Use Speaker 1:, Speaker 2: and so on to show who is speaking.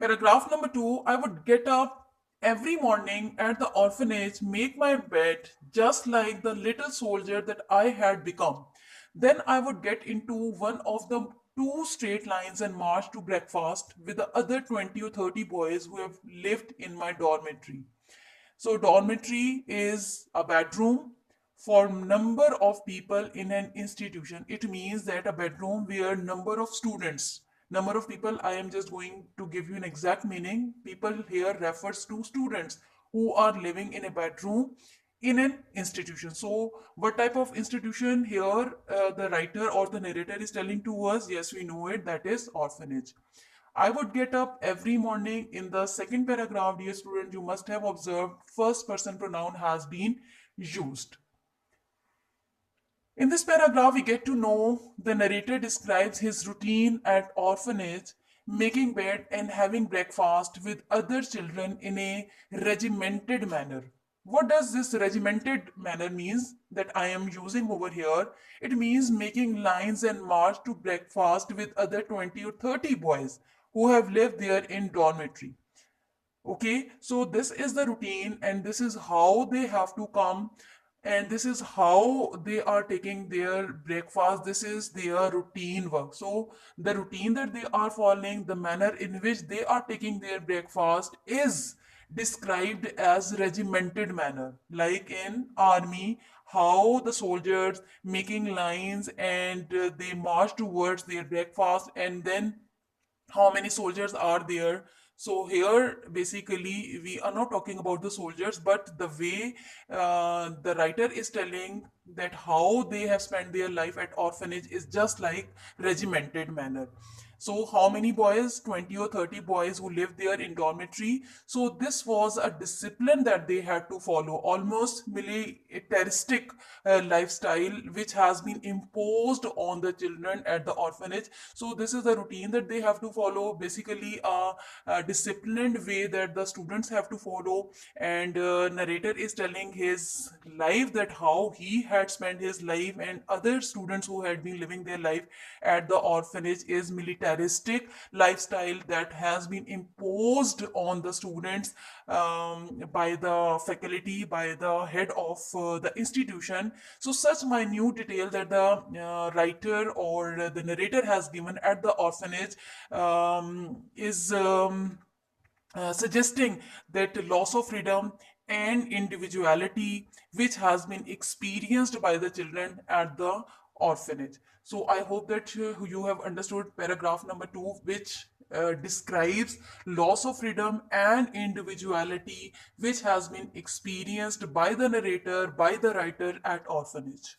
Speaker 1: Paragraph number 2, I would get up every morning at the orphanage, make my bed just like the little soldier that I had become. Then I would get into one of the two straight lines and march to breakfast with the other 20 or 30 boys who have lived in my dormitory. So dormitory is a bedroom for number of people in an institution. It means that a bedroom where number of students, number of people, I am just going to give you an exact meaning. People here refers to students who are living in a bedroom in an institution. So what type of institution here the writer or the narrator is telling to us? Yes, we know it, that is orphanage. I would get up every morning. In the second paragraph, dear student, you must have observed first person pronoun has been used. In this paragraph, we get to know the narrator describes his routine at orphanage, making bed and having breakfast with other children in a regimented manner. What does this regimented manner means that I am using over here? It means making lines and march to breakfast with other 20 or 30 boys who have lived there in dormitory. Okay, so this is the routine and this is how they have to come and this is how they are taking their breakfast. This is their routine work. So the routine that they are following, the manner in which they are taking their breakfast is described as regimented manner, like in army, how the soldiers making lines and they march towards their breakfast, and then how many soldiers are there. So here basically we are not talking about the soldiers, but the way the writer is telling that how they have spent their life at orphanage is just like regimented manner. So how many boys? 20 or 30 boys who lived there in dormitory. So this was a discipline that they had to follow, almost militaristic lifestyle which has been imposed on the children at the orphanage. So this is the routine that they have to follow, basically a disciplined way that the students have to follow. And narrator is telling his life, that how he had spent his life, and other students who had been living their life at the orphanage is militaristic lifestyle that has been imposed on the students by the faculty, by the head of the institution. So such minute detail that the writer or the narrator has given at the orphanage is suggesting that loss of freedom and individuality which has been experienced by the children at the orphanage. So I hope that you have understood paragraph number 2, which describes loss of freedom and individuality which has been experienced by the narrator, by the writer at orphanage.